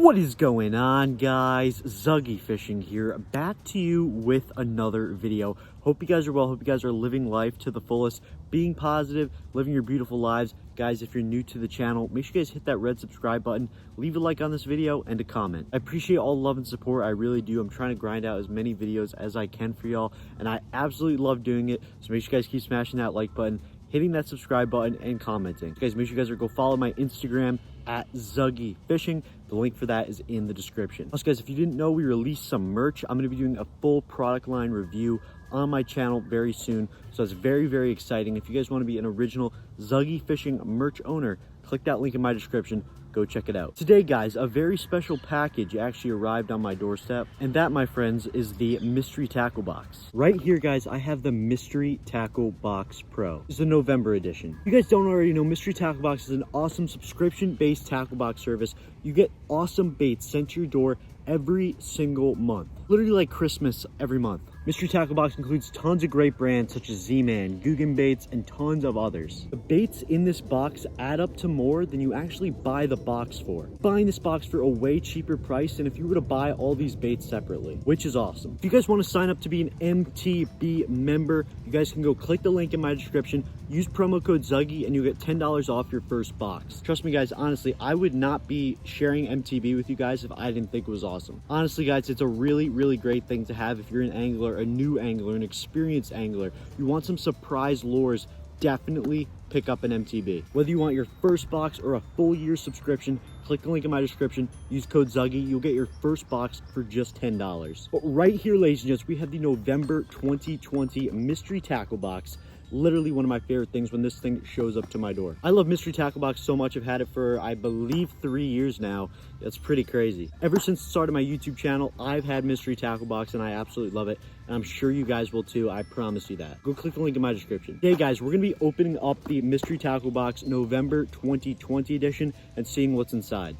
What is going on, guys? Zuggy Fishing here, back to you with another video. Hope you guys are well, hope you guys are living life to the fullest, being positive, living your beautiful lives. Guys, if you're new to the channel, make sure you guys hit that red subscribe button, leave a like on this video, and a comment. I appreciate all the love and support, I really do. I'm trying to grind out as many videos as I can for y'all, and I absolutely love doing it, so make sure you guys keep smashing that like button, hitting that subscribe button, and commenting. Guys, make sure you guys go follow my Instagram at Zuggy Fishing. The link for that is in the description. Also, guys, if you didn't know, we released some merch. I'm going to be doing a full product line review on my channel very soon, so it's very, very exciting. If you guys want to be an original Zuggy Fishing merch owner, click that link in my description. Go check it out. Today, guys, a very special package actually arrived on my doorstep, and that, my friends, is the mystery tackle box. Right here, guys, I have the mystery tackle box Pro. It's the November edition. If you guys don't already know, mystery tackle box is an awesome subscription-based tackle box service. You get awesome baits sent to your door every single month, literally like Christmas every month. Mystery Tackle Box includes tons of great brands such as ZMan, Guggen Baits, and tons of others. The baits in this box add up to more than you actually buy the box for. Buying this box for a way cheaper price than if you were to buy all these baits separately, which is awesome. If you guys want to sign up to be an MTB member, you guys can go click the link in my description, use promo code ZUGGY, and you'll get $10 off your first box. Trust me, guys, honestly, I would not be sharing MTB with you guys if I didn't think it was awesome. Honestly, guys, it's a really, really great thing to have if you're an angler, a new angler, an experienced angler. You want some surprise lures, definitely pick up an MTB. Whether you want your first box or a full year subscription, click the link in my description, use code ZUGGY, you'll get your first box for just $10. But right here, ladies and gents, we have the November 2020 mystery tackle box. Literally one of my favorite things when this thing shows up to my door. I love mystery tackle box so much. I've had it for, I believe, 3 years now. That's pretty crazy. Ever since the start of my YouTube channel, I've had mystery tackle box and I absolutely love it. And I'm sure you guys will too. I promise you that. Go click the link in my description. Hey guys, we're gonna be opening up the mystery tackle box November 2020 edition and seeing what's inside.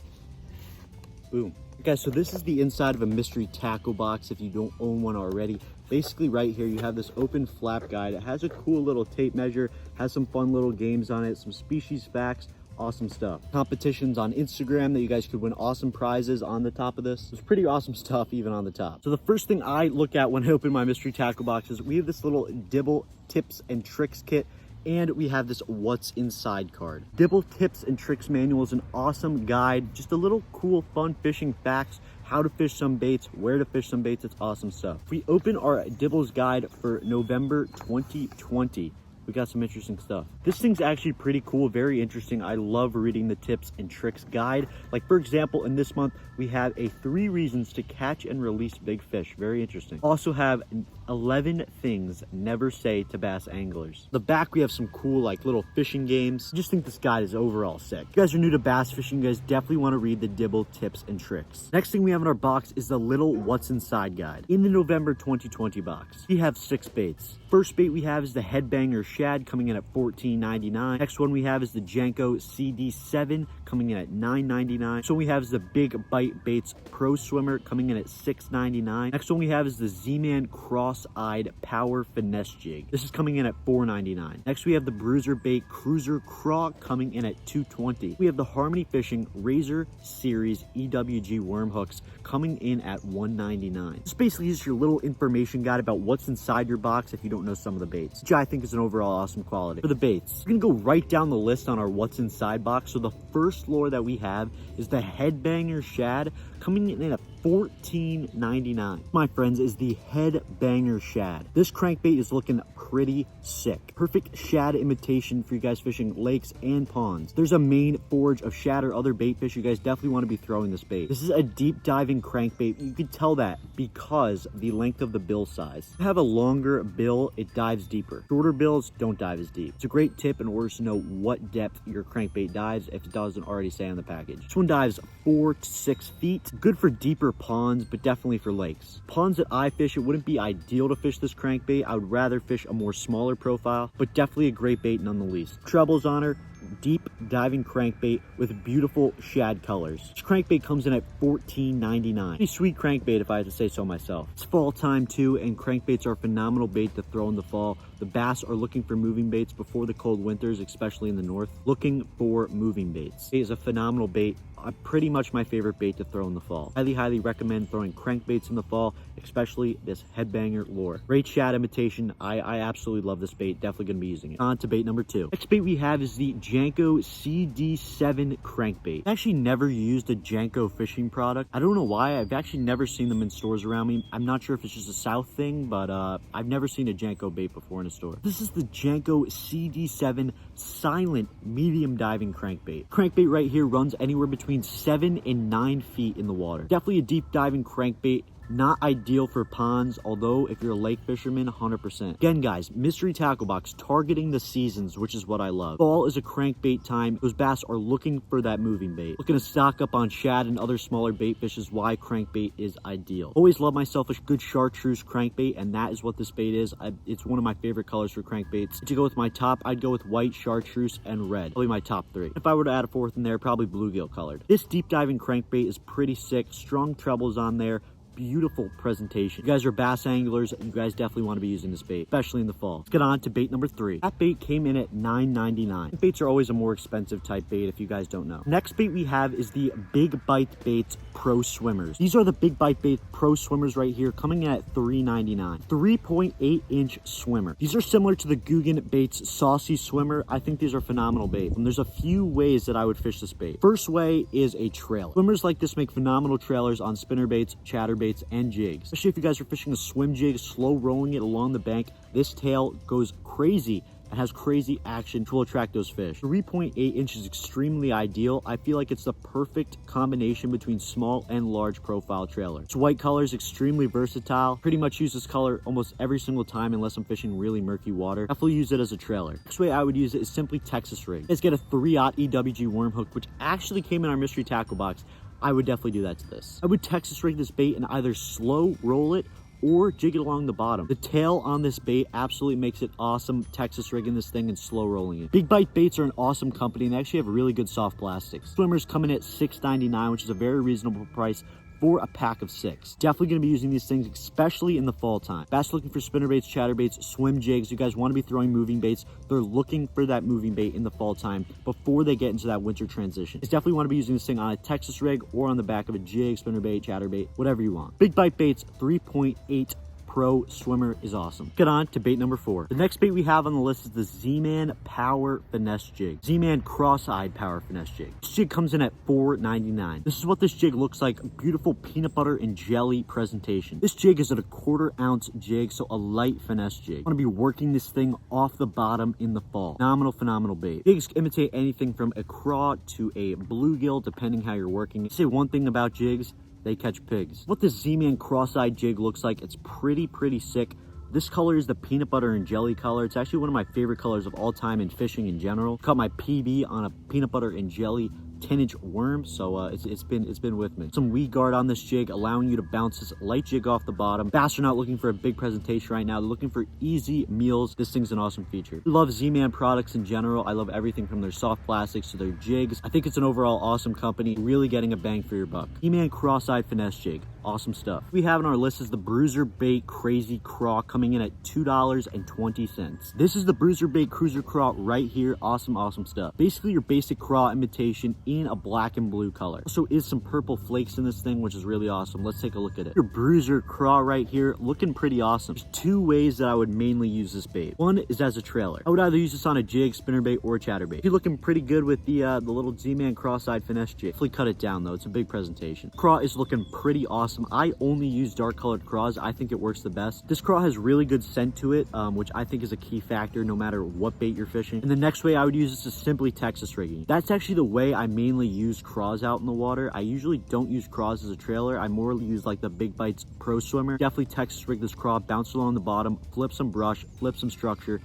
Boom. Guys, so this is the inside of a mystery tackle box if you don't own one already. Basically, right here, you have this open flap guide. It has a cool little tape measure, has some fun little games on it, some species facts, awesome stuff. Competitions on Instagram that you guys could win awesome prizes on the top of this. There's pretty awesome stuff even on the top. So the first thing I look at when I open my mystery tackle box is we have this little Dibble tips and tricks kit, and we have this what's inside card. Dibble tips and tricks manual is an awesome guide, just a little cool fun fishing facts, how to fish some baits, where to fish some baits. It's awesome stuff. If we open our Dibbles guide for November 2020, we got some interesting stuff. This thing's actually pretty cool, very interesting. I love reading the tips and tricks guide. Like, for example, in this month, we have 3 reasons to catch and release big fish. Very interesting. Also have 11 things never say to bass anglers. The back, we have some cool, like, little fishing games. I just think this guide is overall sick. If you guys are new to bass fishing, you guys definitely want to read the Dibble tips and tricks. Next thing we have in our box is the little what's inside guide. In the November 2020 box, we have 6 baits. First bait we have is the Headbanger Shad, coming in at $14.99. Next one we have is the Janko CD7, coming in at $9.99. So we have is the Big Bite Baits Pro Swimmer, coming in at $6.99. Next one we have is the ZMan Cross-Eyed Power Finesse Jig. This is coming in at $4.99. Next we have the Bruiser Bait Cruiser Craw, coming in at $2.20. We have the Harmony Fishing Razor Series EWG Worm Hooks, coming in at $1.99. This basically is your little information guide about what's inside your box if you don't know some of the baits, which I think is an overall awesome quality. For the baits, we're gonna go right down the list on our what's inside box. So the first lure that we have is the Headbanger Shad, coming in at $14.99. My friends, is the Headbanger Shad. This crankbait is looking pretty sick. Perfect shad imitation for you guys fishing lakes and ponds. There's a main forage of shad or other bait fish. You guys definitely want to be throwing this bait. This is a deep diving crankbait. You can tell that because the length of the bill size. If you have a longer bill, it dives deeper. Shorter bills don't dive as deep. It's a great tip in order to know what depth your crankbait dives if it doesn't already say on the package. This one dives 4 to 6 feet. Good for deeper ponds, but definitely for lakes. Ponds that I fish, it wouldn't be ideal to fish this crankbait. I would rather fish a more smaller profile, but definitely a great bait none the least. Trebles on her, deep diving crankbait with beautiful shad colors. This crankbait comes in at $14.99. Pretty sweet crankbait if I have to say so myself. It's fall time too, and crankbaits are a phenomenal bait to throw in the fall. The bass are looking for moving baits before the cold winters, especially in the north, looking for moving baits. It is a phenomenal bait. pretty much my favorite bait to throw in the fall. Highly recommend throwing crankbaits in the fall, especially this Headbanger lure. Great shad imitation. I absolutely love this bait. Definitely going to be using it. On to bait number 2. Next bait we have is the Janko CD7 crankbait. I actually never used a Janko fishing product. I don't know why. I've actually never seen them in stores around me. I'm not sure if it's just a South thing, but I've never seen a Janko bait before in a store. This is the Janko CD7 silent medium diving crankbait. Crankbait right here runs anywhere between 7 and 9 feet in the water. Definitely a deep diving crankbait. Not ideal for ponds, although if you're a lake fisherman, 100%. Again, guys, mystery tackle box targeting the seasons, which is what I love. Fall is a crankbait time. Those bass are looking for that moving bait. Looking to stock up on shad and other smaller bait fish is why crankbait is ideal. Always love myself a good chartreuse crankbait, and that is what this bait is. It's one of my favorite colors for crankbaits. To go with my top, I'd go with white, chartreuse, and red. Probably my top 3. If I were to add a 4th in there, probably bluegill colored. This deep diving crankbait is pretty sick. Strong trebles on there. Beautiful presentation. If you guys are bass anglers, you guys definitely want to be using this bait, especially in the fall. Let's get on to bait number 3. That bait came in at $9.99. Baits are always a more expensive type bait if you guys don't know. Next bait we have is the Big Bite Baits Pro Swimmers. These are the Big Bite Bait Pro Swimmers right here, coming in at $3.99. 3.8 inch swimmer. These are similar to the Guggen Baits Saucy Swimmer. I think these are phenomenal baits. And there's a few ways that I would fish this bait. First way is a trailer. Swimmers like this make phenomenal trailers on spinner baits, chatter baits, and jigs. Especially if you guys are fishing a swim jig, slow rolling it along the bank, this tail goes crazy and has crazy action, which will attract those fish. 3.8 inches is extremely ideal. I feel like it's the perfect combination between small and large profile trailer. Its white color is extremely versatile. Pretty much use this color almost every single time unless I'm fishing really murky water. Definitely use it as a trailer. Next way I would use it is simply Texas rig. Let's get a 3/0 EWG worm hook, which actually came in our mystery tackle box. I would definitely do that to this. I would Texas rig this bait and either slow roll it or jig it along the bottom. The tail on this bait absolutely makes it awesome, Texas rigging this thing and slow rolling it. Big Bite Baits are an awesome company and they actually have really good soft plastics. Swimmers come in at $6.99, which is a very reasonable price for a pack of 6. Definitely going to be using these things, especially in the fall time. Bass looking for spinner baits, chatter baits, swim jigs. You guys want to be throwing moving baits. They're looking for that moving bait in the fall time before they get into that winter transition. You definitely want to be using this thing on a Texas rig or on the back of a jig, spinner bait, chatter bait, whatever you want. Big Bite Baits 3.8 Pro Swimmer is awesome. Get on to bait number 4. The next bait we have on the list is the ZMan Power Finesse Jig. ZMan Cross-Eyed Power Finesse Jig. This jig comes in at $4.99. This is what this jig looks like. Beautiful peanut butter and jelly presentation. This jig is at a 1/4 ounce jig, so a light finesse jig. Want to be working this thing off the bottom in the fall. Phenomenal bait. Jigs imitate anything from a craw to a bluegill, depending how you're working. Say one thing about jigs, they catch pigs. What this ZMan cross-eyed jig looks like, it's pretty sick. This color is the peanut butter and jelly color. It's actually one of my favorite colors of all time in fishing in general. Caught my PB on a peanut butter and jelly 10-inch worm, so it's been with me. Some weed guard on this jig, allowing you to bounce this light jig off the bottom. Bass are not looking for a big presentation right now. They're looking for easy meals. This thing's an awesome feature. I love ZMan products in general. I love everything from their soft plastics to their jigs. I think it's an overall awesome company, really getting a bang for your buck. ZMan Cross-Eyed Finesse Jig. Awesome stuff. We have on our list is the Bruiser Bait Crazy Craw, coming in at $2.20. This is the Bruiser Bait Cruiser Craw right here. Awesome stuff. Basically your basic craw imitation in a black and blue color. Also is some purple flakes in this thing, which is really awesome. Let's take a look at it. Your Bruiser Craw right here, looking pretty awesome. There's 2 ways that I would mainly use this bait. One is as a trailer. I would either use this on a jig, spinner bait, or a chatter bait. You're looking pretty good with the little ZMan Cross-Eyed Finesse jig. Definitely cut it down though. It's a big presentation. Craw is looking pretty awesome. I only use dark colored craws. I think it works the best. This craw has really good scent to it, which I think is a key factor no matter what bait you're fishing. And the next way I would use this is simply Texas rigging. That's actually the way I mainly use craws out in the water. I usually don't use craws as a trailer. I more use like the Big Bites Pro Swimmer. Definitely Texas rig this craw, bounce along the bottom, flip some brush, flip some structure.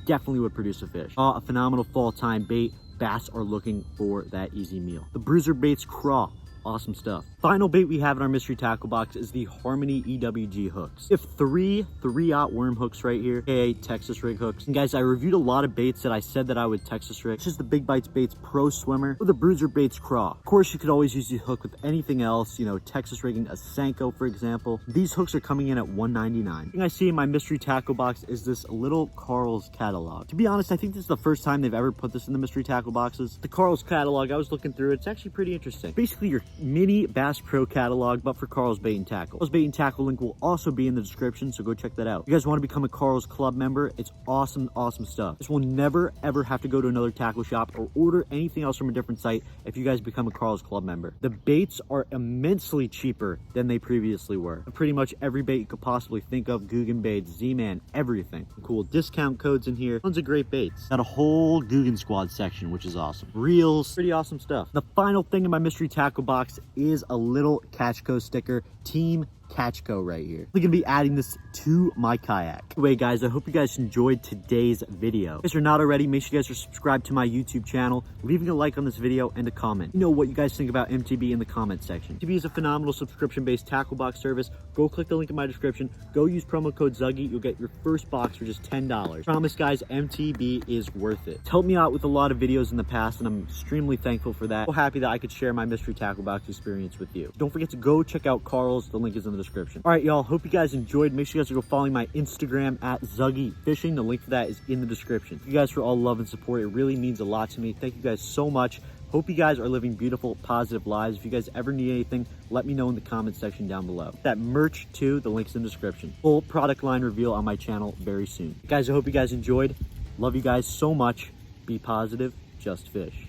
Definitely would produce a fish. A phenomenal fall time bait. Bass are looking for that easy meal. The Bruiser Baits Craw. Awesome stuff. Final bait we have in our mystery tackle box is the Harmony EWG hooks. We have three 3/0 worm hooks right here, aka Texas rig hooks. And guys, I reviewed a lot of baits that I said that I would Texas rig. This is the Big Bites Baits Pro Swimmer or the Bruiser Baits Craw. Of course, you could always use the hook with anything else, you know, Texas rigging a Sanko, for example. These hooks are coming in at $1.99. The thing I see in my mystery tackle box is this little Carl's catalog. To be honest, I think this is the first time they've ever put this in the mystery tackle boxes. The Carl's catalog, I was looking through it. It's actually pretty interesting. Basically, your mini Bass Pro catalog, but for Carl's Bait and Tackle. Carl's Bait and Tackle link will also be in the description, so go check that out. If you guys want to become a Carl's Club member, it's awesome stuff. This will never ever have to go to another tackle shop or order anything else from a different site if you guys become a Carl's Club member. The baits are immensely cheaper than they previously were. Pretty much every bait you could possibly think of, Guggen baits, ZMan, everything. Cool discount codes in here. Tons of great baits. Got a whole Guggen Squad section, which is awesome. Reels, pretty awesome stuff. The final thing in my mystery tackle box is a little Catchco sticker, Team Catchco right here. We're gonna be adding this to my kayak. Anyway, guys, I hope you guys enjoyed today's video. If you're not already, make sure you guys are subscribed to my YouTube channel, leaving a like on this video and a comment. You know what you guys think about MTB in the comment section. MTB is a phenomenal subscription-based tackle box service. Go click the link in my description. Go use promo code ZUGGY. You'll get your first box for just $10. Promise, guys, MTB is worth it. It's helped me out with a lot of videos in the past, and I'm extremely thankful for that. So happy that I could share my mystery tackle box experience with you. Don't forget to go check out Carl's. The link is in the description. All right, y'all, hope you guys enjoyed. Make sure you guys go following my Instagram at Zuggy Fishing. The link for that is in the description. Thank you guys for all love and support. It really means a lot to me. Thank you guys so much. Hope you guys are living beautiful, positive lives. If you guys ever need anything, let me know in the comment section down below. That merch too, the link's in the description. Full product line reveal on my channel very soon. Guys, I hope you guys enjoyed. Love you guys so much. Be positive, just fish.